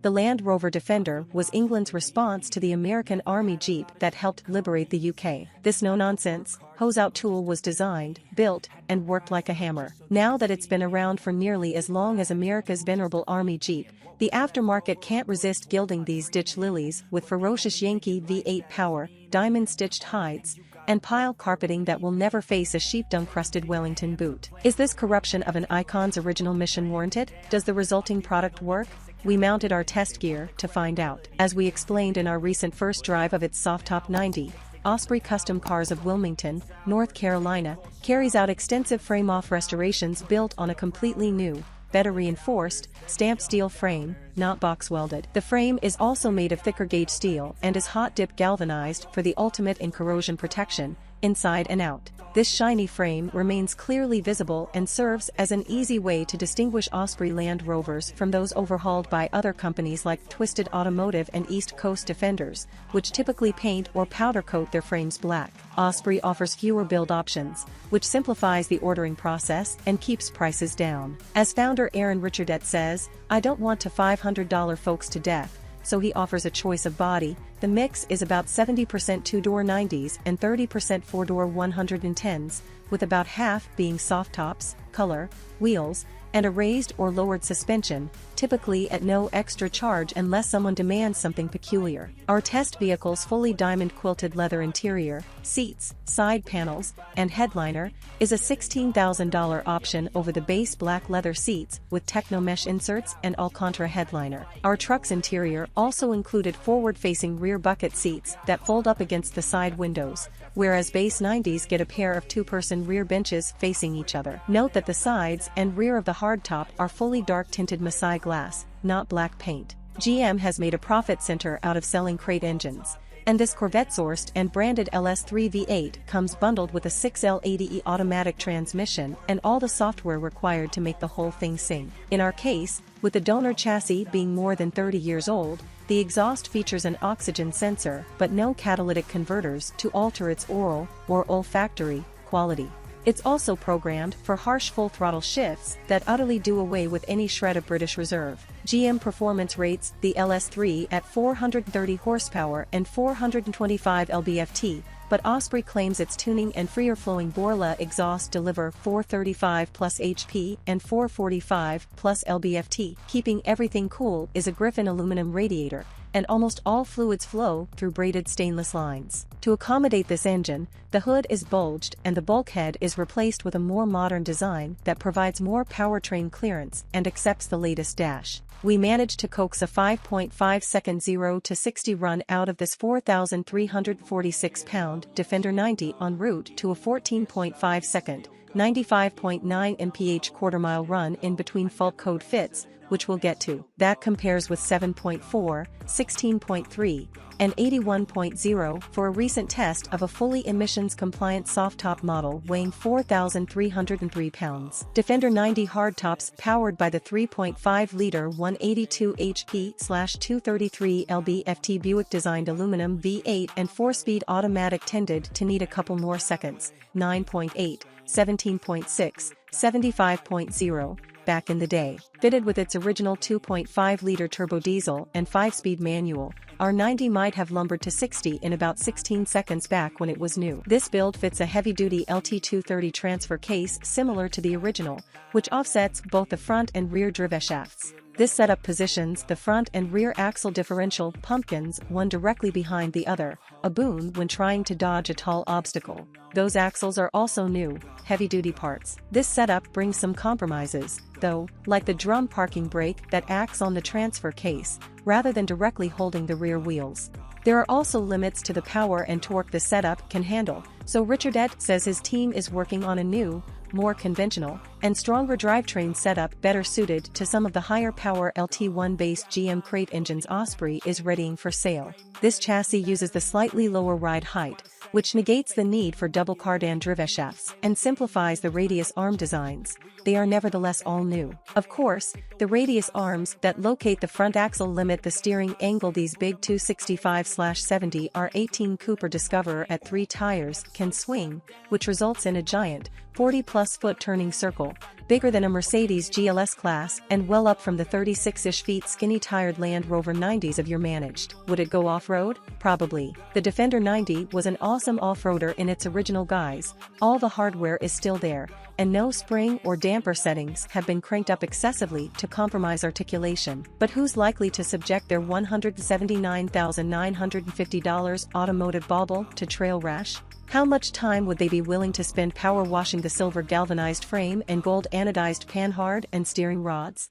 The Land Rover Defender was England's response to the American Army Jeep that helped liberate the UK. This no-nonsense, hose-out tool was designed, built, and worked like a hammer. Now that it's been around for nearly as long as America's venerable Army Jeep, the aftermarket can't resist gilding these ditch lilies with ferocious Yankee V-8 power, diamond-stitched hides, and pile carpeting that will never face a sheep-dung-crusted Wellington boot. Is this corruption of an icon's original mission warranted? Does the resulting product work? We mounted our test gear to find out. As we explained in our recent first drive of its soft-top 90, Osprey Custom Cars of Wilmington, North Carolina, carries out extensive frame-off restorations built on a completely new, better reinforced, stamped steel frame, not box welded. The frame is also made of thicker gauge steel and is hot dip galvanized for the ultimate in corrosion protection, inside and out. This shiny frame remains clearly visible and serves as an easy way to distinguish Osprey Land Rovers from those overhauled by other companies like Twisted Automotive and East Coast Defenders, which typically paint or powder coat their frames black. Osprey offers fewer build options, which simplifies the ordering process and keeps prices down. As founder Aaron Richardette says, "I don't want to $500 folks to death," so he offers a choice of body. The mix is about 70% two-door 90s and 30% four-door 110s, with about half being soft tops, color, wheels, and a raised or lowered suspension, typically at no extra charge unless someone demands something peculiar. Our test vehicle's fully diamond-quilted leather interior, seats, side panels, and headliner is a $16,000 option over the base black leather seats with techno-mesh inserts and Alcantara headliner. Our truck's interior also included forward-facing rear bucket seats that fold up against the side windows, whereas base 90s get a pair of two-person rear benches facing each other. Note that the sides and rear of the hardtop are fully dark-tinted Masai glass, not black paint. GM has made a profit center out of selling crate engines, and this Corvette-sourced and branded LS3 V8 comes bundled with a 6L80E automatic transmission and all the software required to make the whole thing sing. In our case, with the donor chassis being more than 30 years old, the exhaust features an oxygen sensor but no catalytic converters to alter its oral or olfactory quality. It's also programmed for harsh full-throttle shifts that utterly do away with any shred of British Reserve. GM Performance rates the LS3 at 430 horsepower and 425 lb-ft, but Osprey claims its tuning and freer-flowing Borla exhaust deliver 435 plus HP and 445 plus lb-ft. Keeping everything cool is a Griffin aluminum radiator, and almost all fluids flow through braided stainless lines. To accommodate this engine, the hood is bulged and the bulkhead is replaced with a more modern design that provides more powertrain clearance and accepts the latest dash. We managed to coax a 5.5-second 0 to 60 run out of this 4,346-pound Defender 90 en route to a 14.5-second, 95.9 mph quarter-mile run in between fault code fits, which we'll get to. That compares with 7.4, 16.3, and 81.0 for a recent test of a fully emissions-compliant soft-top model weighing 4,303 pounds. Defender 90 hardtops powered by the 3.5-liter 182 HP/233 lb-ft Buick-designed aluminum V8 and 4-speed automatic tended to need a couple more seconds, 9.8, 17.6, 75.0, back in the day. Fitted with its original 2.5-liter turbo diesel and 5-speed manual, our 90 might have lumbered to 60 in about 16 seconds back when it was new. This build fits a heavy-duty LT230 transfer case similar to the original, which offsets both the front and rear driveshafts. This setup positions the front and rear axle differential pumpkins one directly behind the other, a boon when trying to dodge a tall obstacle. Those axles are also new, heavy-duty parts. This setup brings some compromises, though, like the drum parking brake that acts on the transfer case, rather than directly holding the rear wheels. There are also limits to the power and torque the setup can handle, so Richardette says his team is working on a new, more conventional, and stronger drivetrain setup better suited to some of the higher power LT1-based GM crate engines Osprey is readying for sale. This chassis uses the slightly lower ride height, which negates the need for double cardan driveshafts and simplifies the radius arm designs. They are nevertheless all new. Of course, the radius arms that locate the front axle limit the steering angle. These big 265/70 R18 Cooper Discoverer at 3 tires can swing, which results in a giant 40+ foot turning circle, bigger than a Mercedes GLS class and well up from the 36-ish feet skinny tired Land Rover 90s of your managed. Would it go off-road? Probably. The Defender 90 was an awesome off-roader in its original guise. All the hardware is still there, and no spring or damper settings have been cranked up excessively to compromise articulation. But who's likely to subject their $179,950 automotive bauble to trail rash? How much time would they be willing to spend power washing the silver galvanized frame and gold anodized panhard and steering rods?